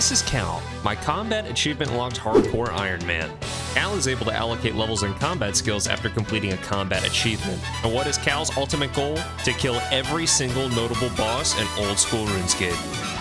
this is Cal, my combat achievement locked hardcore Ironman. Cal is able to allocate levels and combat skills after completing a combat achievement. And what is Cal's ultimate goal? To kill every single notable boss in old school RuneScape.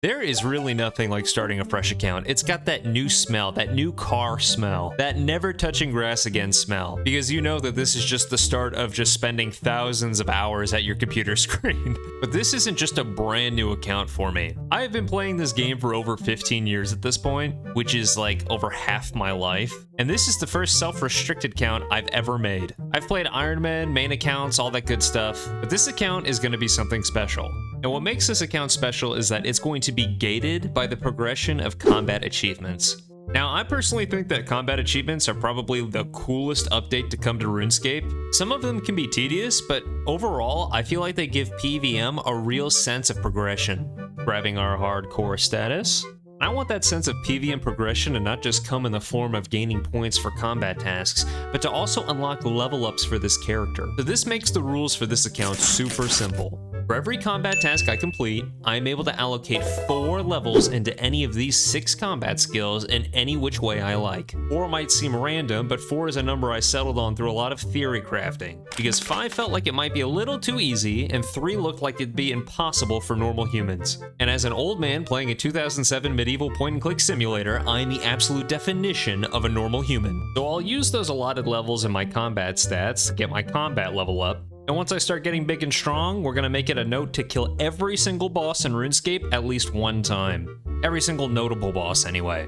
There is really nothing like starting a fresh account. It's got that new smell, that new car smell, that never touching grass again smell, because you know that this is just the start of just spending thousands of hours at your computer screen. But this isn't just a brand new account for me. I have been playing this game for over 15 years at this point, which is like over half my life. And this is the first self-restricted account I've ever made. I've played Ironman, main accounts, all that good stuff, but this account is going to be something special. And what makes this account special is that it's going to be gated by the progression of combat achievements. Now, I personally think that combat achievements are probably the coolest update to come to RuneScape. Some of them can be tedious, but overall, I feel like they give PvM a real sense of progression. Grabbing our hardcore status. I want that sense of PvM progression to not just come in the form of gaining points for combat tasks, but to also unlock level ups for this character. So this makes the rules for this account super simple. For every combat task I complete, I am able to allocate 4 levels into any of these 6 combat skills in any which way I like. 4 might seem random, but 4 is a number I settled on through a lot of theory crafting, because 5 felt like it might be a little too easy, and 3 looked like it'd be impossible for normal humans. And as an old man playing a 2007 medieval point-and-click simulator, I am the absolute definition of a normal human. So I'll use those allotted levels in my combat stats to get my combat level up. And once I start getting big and strong, we're gonna make it a note to kill every single boss in RuneScape at least 1 time. Every single notable boss, anyway.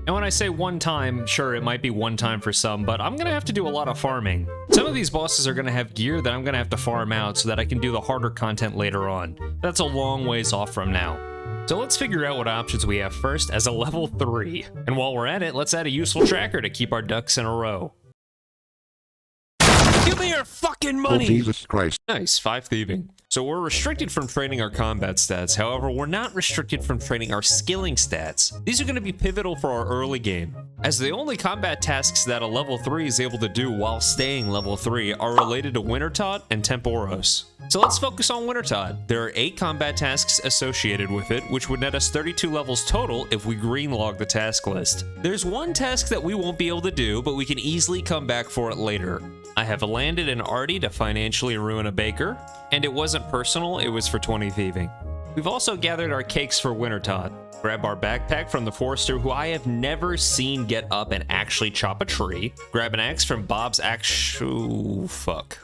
And when I say 1 time, sure, it might be 1 time for some, but I'm gonna have to do a lot of farming. Some of these bosses are gonna have gear that I'm gonna have to farm out so that I can do the harder content later on. That's a long ways off from now. So let's figure out what options we have first as a level 3. And while we're at it, let's add a useful tracker to keep our ducks in a row. Give me your fucking money! Oh, Jesus Christ. Nice, 5 thieving. So we're restricted from training our combat stats, however, we're not restricted from training our skilling stats. These are going to be pivotal for our early game, as the only combat tasks that a level 3 is able to do while staying level 3 are related to Wintertot and Temporos. So let's focus on Wintertot. There are 8 combat tasks associated with it, which would net us 32 levels total if we green log the task list. There's 1 task that we won't be able to do, but we can easily come back for it later. I have landed an arty to financially ruin a baker, and it wasn't personal, it was for 20 thieving. We've also gathered our cakes for Wintertot. Grab our backpack from the forester who I have never seen get up and actually chop a tree. Grab an axe from Bob's axe. Ooh, fuck.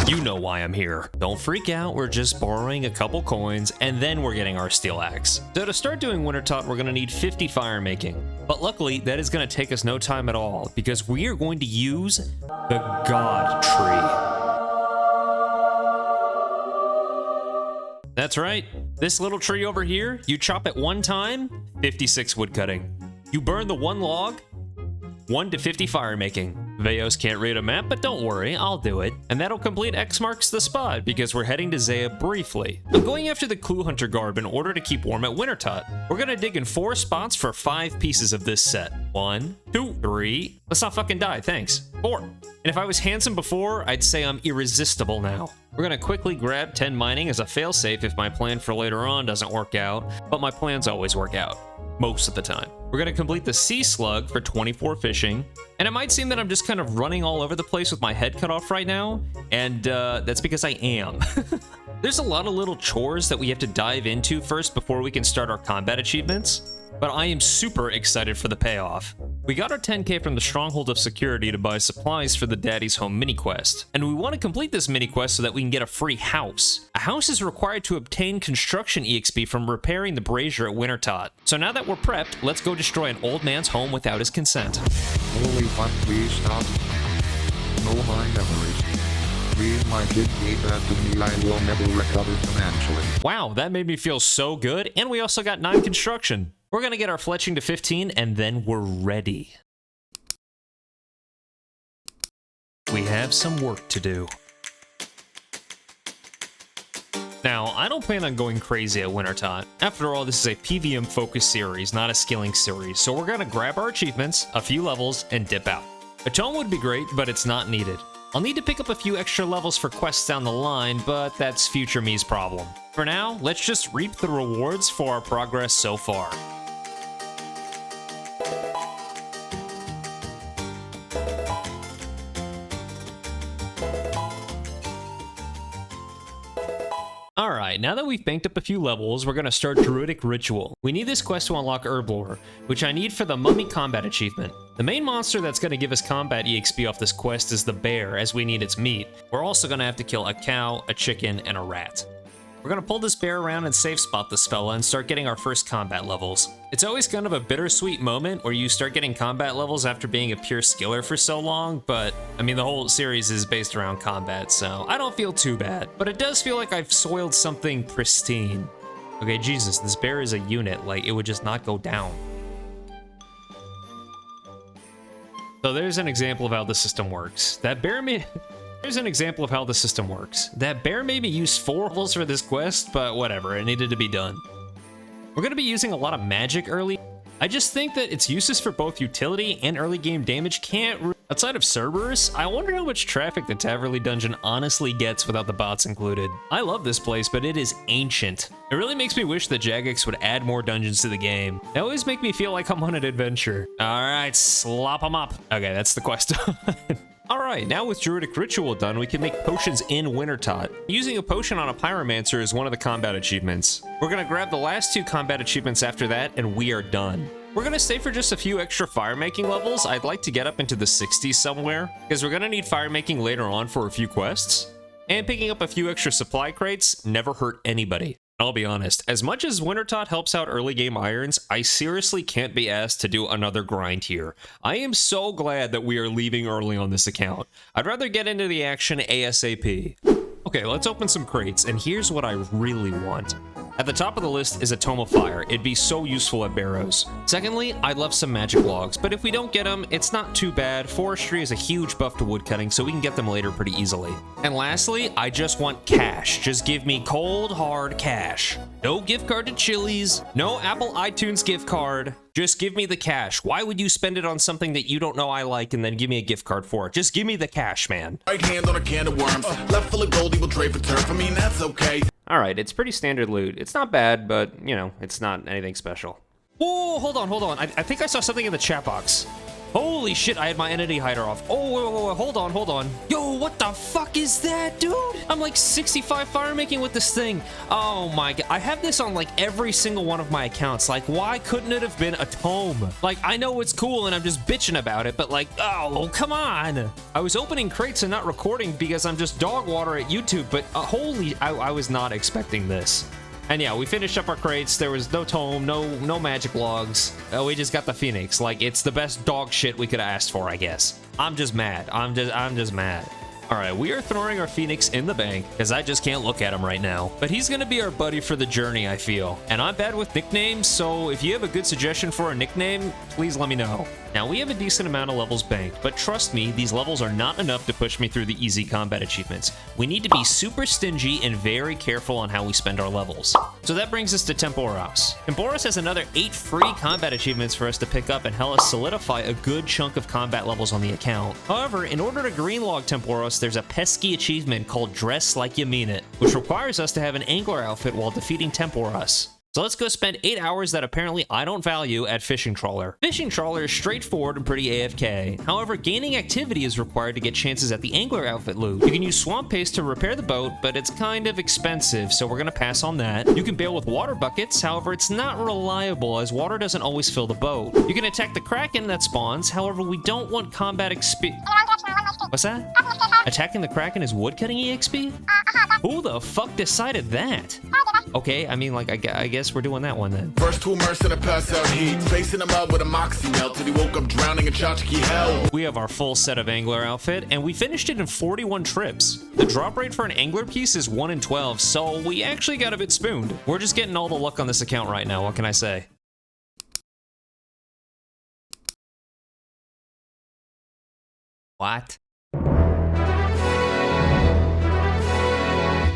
You know why I'm here. Don't freak out, we're just borrowing a couple coins, and then we're getting our steel axe. So to start doing Wintertot, we're gonna need 50 fire making. But luckily, that is gonna take us no time at all, because we are going to use the God Tree. That's right, this little tree over here, you chop it 1 time, 56 wood cutting. You burn the 1 log, 1 to 50 fire making. Veos can't read a map, but don't worry, I'll do it. And that'll complete X marks the spot, because we're heading to Zaya briefly. I'm going after the Clue Hunter garb in order to keep warm at Wintertot. We're gonna dig in 4 spots for 5 pieces of this set. 1, 2, 3, let's not fucking die, thanks. 4. And if I was handsome before, I'd say I'm irresistible now. We're gonna quickly grab 10 mining as a failsafe if my plan for later on doesn't work out, but my plans always work out. Most of the time. We're gonna complete the sea slug for 24 fishing, and it might seem that I'm just kind of running all over the place with my head cut off right now, and that's because I am. There's a lot of little chores that we have to dive into first before we can start our combat achievements, but I am super excited for the payoff. We got our 10k from the Stronghold of Security to buy supplies for the Daddy's Home mini quest, and we want to complete this mini quest so that we can get a free house. A house is required to obtain construction EXP from repairing the brazier at Wintertot. So now that we're prepped, let's go destroy an old man's home without his consent. Holy fuck, please stop. No, my memories. Please, my kid gave that to me, I will never recover financially. Wow, that made me feel so good, and we also got 9 construction. We're gonna get our fletching to 15, and then we're ready. We have some work to do. Now, I don't plan on going crazy at Wintertot. After all, this is a PvM-focused series, not a skilling series, so we're gonna grab our achievements, a few levels, and dip out. A tome would be great, but it's not needed. I'll need to pick up a few extra levels for quests down the line, but that's future me's problem. For now, let's just reap the rewards for our progress so far. Alright, now that we've banked up a few levels, we're gonna start Druidic Ritual. We need this quest to unlock Herb Lore, which I need for the Mummy Combat achievement. The main monster that's gonna give us combat EXP off this quest is the bear, as we need its meat. We're also gonna have to kill a cow, a chicken, and a rat. We're gonna pull this bear around and safe spot this fella and start getting our first combat levels. It's always kind of a bittersweet moment where you start getting combat levels after being a pure skiller for so long, but I mean the whole series is based around combat, so I don't feel too bad. But it does feel like I've soiled something pristine. Okay, Jesus, this bear is a unit, like it would just not go down. So there's an example of how the system works. Here's an example of how the system works. That bear made me use 4 levels for this quest, but whatever, it needed to be done. We're gonna be using a lot of magic early. I just think that its uses for both utility and early game damage can't. Outside of Cerberus, I wonder how much traffic the Taverley dungeon honestly gets without the bots included. I love this place, but it is ancient. It really makes me wish that Jagex would add more dungeons to the game. They always make me feel like I'm on an adventure. Alright, slop 'em up. Okay, that's the quest. Alright, now with Druidic Ritual done, we can make potions in Wintertot. Using a potion on a Pyromancer is one of the combat achievements. We're gonna grab the last 2 combat achievements after that, and we are done. We're gonna stay for just a few extra fire-making levels. I'd like to get up into the 60s somewhere, because we're gonna need fire-making later on for a few quests. And picking up a few extra supply crates never hurt anybody. I'll be honest, as much as Wintertot helps out early game irons, I seriously can't be asked to do another grind here. I am so glad that we are leaving early on this account. I'd rather get into the action ASAP. Okay, let's open some crates, and here's what I really want. At the top of the list is a Tome of Fire. It'd be so useful at Barrows. Secondly, I'd love some magic logs, but if we don't get them, it's not too bad. Forestry is a huge buff to woodcutting, so we can get them later pretty easily. And lastly, I just want cash. Just give me cold, hard cash. No gift card to Chili's, no Apple iTunes gift card. Just give me the cash. Why would you spend it on something that you don't know I like and then give me a gift card for it? Just give me the cash, man. Right hand on a can of worms, left full of gold, he will trade for turf. I mean, that's okay. Alright, it's pretty standard loot. It's not bad, but, you know, it's not anything special. Whoa, hold on. I think I saw something in the chat box. Holy shit, I had my entity hider off. Oh, wait, hold on. Yo, what the fuck is that, dude? I'm like 65 fire making with this thing. Oh my god, I have this on like every single one of my accounts. Like, why couldn't it have been a tome? Like, I know it's cool and I'm just bitching about it, but like, oh, come on. I was opening crates and not recording because I'm just dog water at YouTube, but I was not expecting this. And yeah, we finished up our crates. There was no tome, no magic logs. We just got the Phoenix. Like, it's the best dog shit we could have asked for, I guess. I'm just mad. I'm just mad. All right, we are throwing our Phoenix in the bank because I just can't look at him right now. But he's gonna be our buddy for the journey, I feel. And I'm bad with nicknames, so if you have a good suggestion for a nickname, please let me know. Now, we have a decent amount of levels banked, but trust me, these levels are not enough to push me through the easy combat achievements. We need to be super stingy and very careful on how we spend our levels. So that brings us to Temporos. Temporos has another 8 free combat achievements for us to pick up and help us solidify a good chunk of combat levels on the account. However, in order to greenlog Temporos, there's a pesky achievement called Dress Like You Mean It, which requires us to have an angler outfit while defeating Temporos. So let's go spend 8 hours that apparently I don't value at Fishing Trawler. Fishing Trawler is straightforward and pretty AFK. However, gaining activity is required to get chances at the angler outfit loot. You can use swamp paste to repair the boat, but it's kind of expensive, so we're gonna pass on that. You can bail with water buckets, however, it's not reliable as water doesn't always fill the boat. You can attack the Kraken that spawns, however, we don't want combat XP. What's that? Attacking the Kraken is woodcutting EXP? Who the fuck decided that? Okay, I mean, like, I guess we're doing that one then. First to immerse in a pass out heat, facing him up with a moxie melt till he woke up drowning in tchotchke hell. We have our full set of angler outfit, and we finished it in 41 trips. The drop rate for an angler piece is 1 in 12, so we actually got a bit spooned. We're just getting all the luck on this account right now, what can I say? What?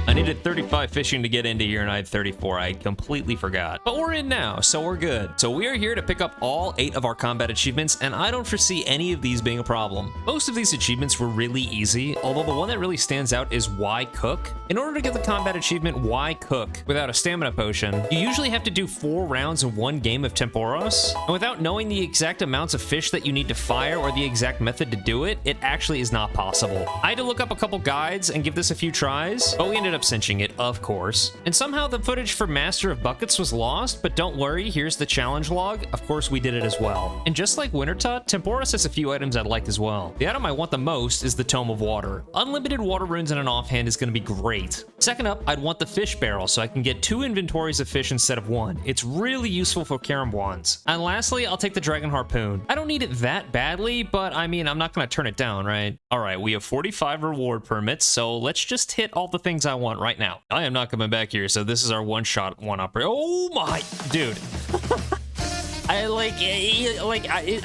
An needed 35 fishing to get into here, and I had 34. I completely forgot. But we're in now, so we're good. So we are here to pick up all 8 of our combat achievements, and I don't foresee any of these being a problem. Most of these achievements were really easy, although the one that really stands out is Why Cook. In order to get the combat achievement Why Cook without a stamina potion, you usually have to do 4 rounds in 1 game of Temporos, and without knowing the exact amounts of fish that you need to fire or the exact method to do it, it actually is not possible. I had to look up a couple guides and give this a few tries, but we ended up cinching it, of course. And somehow the footage for Master of Buckets was lost, but don't worry, here's the challenge log. Of course we did it as well. And just like Wintertot, Temporos has a few items I'd like as well. The item I want the most is the Tome of Water. Unlimited water runes in an offhand is going to be great. Second up, I'd want the fish barrel so I can get 2 inventories of fish instead of 1. It's really useful for Karambwans. And lastly, I'll take the Dragon Harpoon. I don't need it that badly, but I mean, I'm not going to turn it down, right? All right, we have 45 reward permits, so let's just hit all the things I want right now. I am not coming back here, so this is our one-shot, one-operator. Oh my, dude.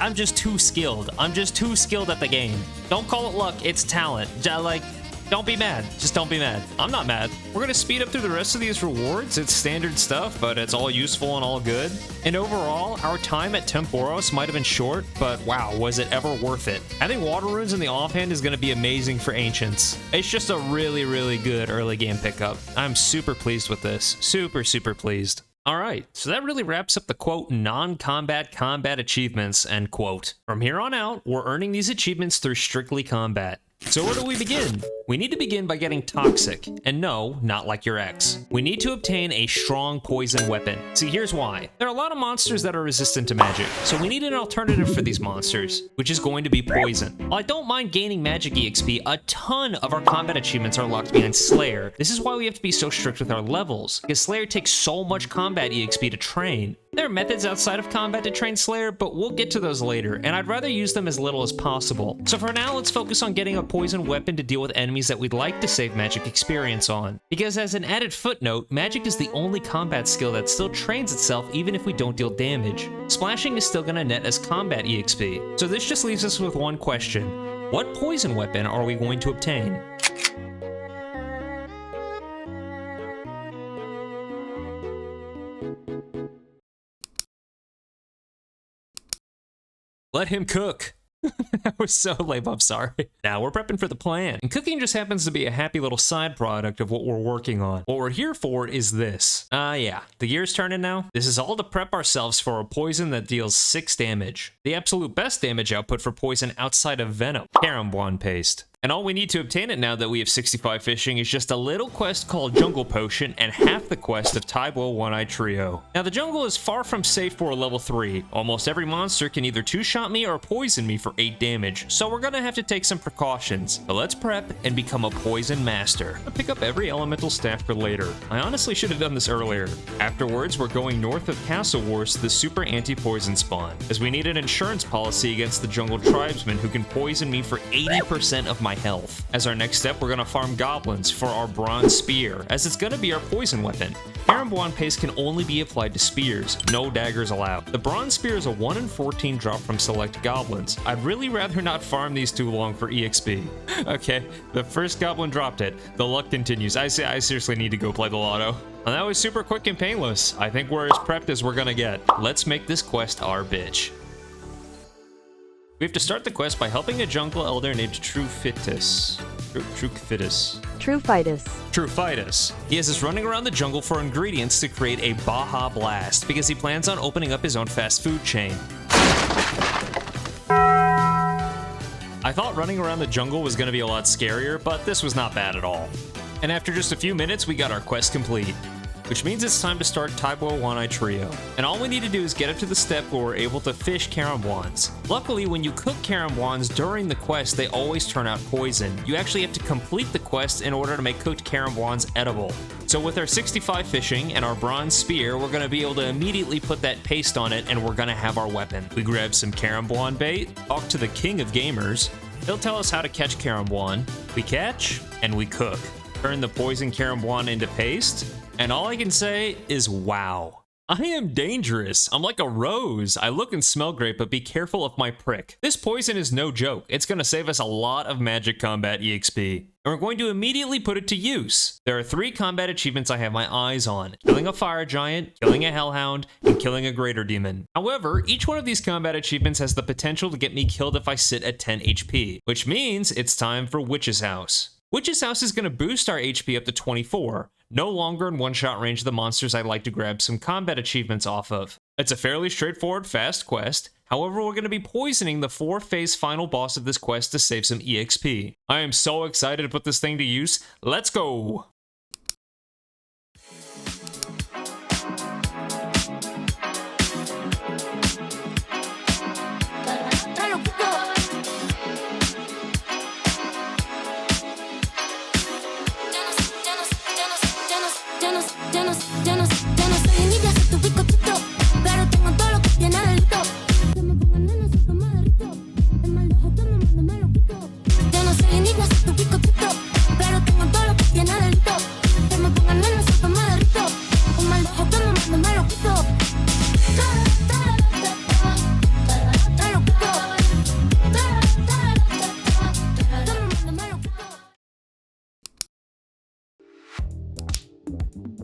I'm just too skilled. I'm just too skilled at the game. Don't call it luck, it's talent. Don't be mad. Just don't be mad. I'm not mad. We're gonna speed up through the rest of these rewards. It's standard stuff, but it's all useful and all good. And overall, our time at Temporos might have been short, but wow, was it ever worth it. Having water runes in the offhand is gonna be amazing for Ancients. It's just a really, really good early game pickup. I'm super pleased with this. Super, super pleased. All right, so that really wraps up the quote non-combat combat achievements end quote. From here on out, we're earning these achievements through strictly combat. So where do we begin? We need to begin by getting toxic, and no, not like your ex. We need to obtain a strong poison weapon. See, here's why. There are a lot of monsters that are resistant to magic, so we need an alternative for these monsters, which is going to be poison. While I don't mind gaining magic EXP, a ton of our combat achievements are locked behind Slayer. This is why we have to be so strict with our levels, because Slayer takes so much combat EXP to train. There are methods outside of combat to train Slayer, but we'll get to those later, and I'd rather use them as little as possible. So for now, let's focus on getting a poison weapon to deal with enemies that we'd like to save magic experience on. Because as an added footnote, magic is the only combat skill that still trains itself even if we don't deal damage. Splashing is still gonna net as combat EXP. So this just leaves us with one question. What poison weapon are we going to obtain? Let him cook. That was so lame, I'm sorry. Now we're prepping for the plan, and cooking just happens to be a happy little side product of what we're working on. What we're here for is this. Yeah, the gear's turning now. This is all to prep ourselves for a poison that deals 6 damage. The absolute best damage output for poison outside of Venom, Karambwan Paste. And all we need to obtain it now that we have 65 fishing is just a little quest called Jungle Potion and half the quest of Taibo One-Eye Trio. Now the jungle is far from safe for a level 3. Almost every monster can either 2-shot me or poison me for 8 damage, so we're gonna have to take some precautions. But let's prep and become a poison master. I'll pick up every elemental staff for later. I honestly should have done this earlier. Afterwards, we're going north of Castle Wars to the super anti-poison spawn, as we need an insurance policy against the jungle tribesmen who can poison me for 80% of my health. As our next step, we're gonna farm goblins for our bronze spear, as it's gonna be our poison weapon. Karambwan Paste can only be applied to spears, no daggers allowed. The bronze spear is a 1 in 14 drop from select goblins. I'd really rather not farm these too long for EXP. Okay, the first goblin dropped it. The luck continues. I seriously need to go play the lotto. And that was super quick and painless. I think we're as prepped as we're gonna get. Let's make this quest our bitch. We have to start the quest by helping a jungle elder named Trufidus. Trufidus. He has us running around the jungle for ingredients to create a Baja Blast, because he plans on opening up his own fast food chain. I thought running around the jungle was going to be a lot scarier, but this was not bad at all. And after just a few minutes, we got our quest complete, which means it's time to start Taibo One-Eye Trio. And all we need to do is get up to the step where we're able to fish Karambwans. Luckily, when you cook Karambwans during the quest, they always turn out poison. You actually have to complete the quest in order to make cooked Karambwans edible. So with our 65 fishing and our bronze spear, we're gonna be able to immediately put that paste on it, and we're gonna have our weapon. We grab some Karambwan bait, talk to the king of gamers. He'll tell us how to catch Karambwan. We catch, and we cook. Turn the poison Karambwan into paste, and all I can say is wow. I am dangerous. I'm like a rose. I look and smell great, but be careful of my prick. This poison is no joke. It's going to save us a lot of magic combat EXP. And we're going to immediately put it to use. There are 3 combat achievements I have my eyes on. Killing a fire giant, killing a hellhound, and killing a greater demon. However, each one of these combat achievements has the potential to get me killed if I sit at 10 HP, which means it's time for Witch's House. Witch's House is going to boost our HP up to 24, no longer in one-shot range of the monsters I'd like to grab some combat achievements off of. It's a fairly straightforward, fast quest. However, we're going to be poisoning the 4-phase final boss of this quest to save some EXP. I am so excited to put this thing to use. Let's go!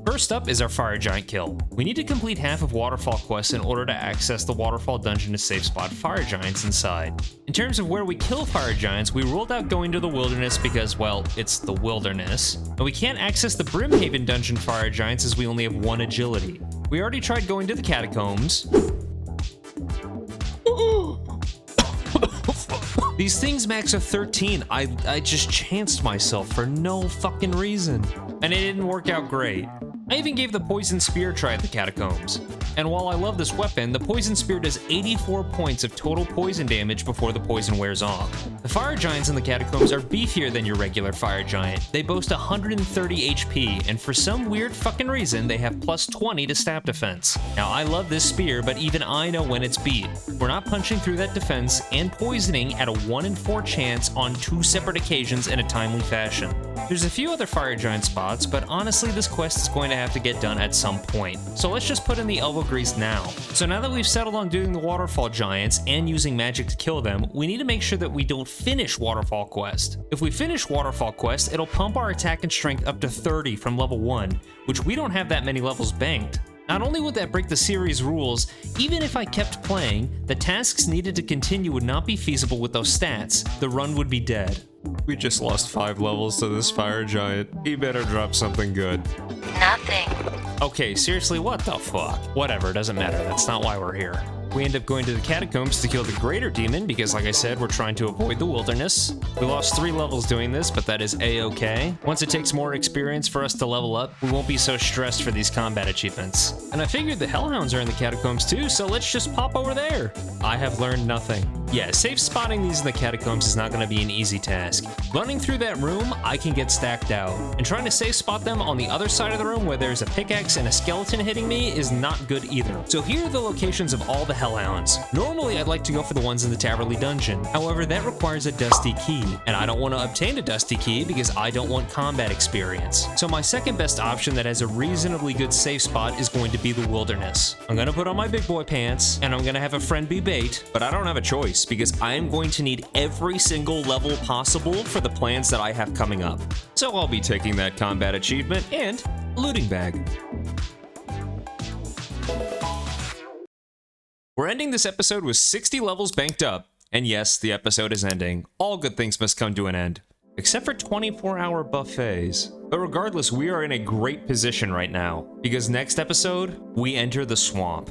First up is our fire giant kill. We need to complete half of Waterfall quests in order to access the Waterfall dungeon to safe spot fire giants inside. In terms of where we kill fire giants, we ruled out going to the wilderness because, well, it's the wilderness. But we can't access the Brimhaven dungeon fire giants as we only have 1 agility. We already tried going to the catacombs. These things max a 13. I just chanced myself for no fucking reason. And it didn't work out great. I even gave the Poison Spear a try at the catacombs. And while I love this weapon, the Poison Spear does 84 points of total poison damage before the poison wears off. The fire giants in the catacombs are beefier than your regular fire giant. They boast 130 HP, and for some weird fucking reason, they have plus 20 to stab defense. Now, I love this spear, but even I know when it's beat. We're not punching through that defense and poisoning at a 1 in 4 chance on 2 separate occasions in a timely fashion. There's a few other fire giant spots, but honestly, this quest is going to have to get done at some point. So let's just put in the elbow grease now. So now that we've settled on doing the waterfall giants and using magic to kill them, we need to make sure that we don't finish waterfall quest. If we finish waterfall quest, it'll pump our attack and strength up to 30 from level 1, which we don't have that many levels banked. Not only would that break the series rules, even if I kept playing, the tasks needed to continue would not be feasible with those stats. The run would be dead. We just lost 5 levels to this fire giant. He better drop something good. Nothing. Okay, seriously, what the fuck? Whatever, doesn't matter. That's not why we're here. We end up going to the catacombs to kill the greater demon because, like I said, we're trying to avoid the wilderness. We lost 3 levels doing this, but that is a-okay. Once it takes more experience for us to level up, we won't be so stressed for these combat achievements. And I figured the hellhounds are in the catacombs too, so let's just pop over there. I have learned nothing. Yeah, safe spotting these in the catacombs is not going to be an easy task. Running through that room, I can get stacked out. And trying to safe spot them on the other side of the room where there's a pickaxe and a skeleton hitting me is not good either. So here are the locations of all the hellhounds. Normally, I'd like to go for the ones in the Taverley dungeon. However, that requires a dusty key, and I don't want to obtain a dusty key because I don't want combat experience. So my second best option that has a reasonably good safe spot is going to be the wilderness. I'm going to put on my big boy pants, and I'm going to have a friend be bait, but I don't have a choice because I am going to need every single level possible for the plans that I have coming up. So I'll be taking that combat achievement and looting bag. We're ending this episode with 60 levels banked up. And yes, the episode is ending. All good things must come to an end. Except for 24-hour buffets. But regardless, we are in a great position right now. Because next episode, we enter the swamp.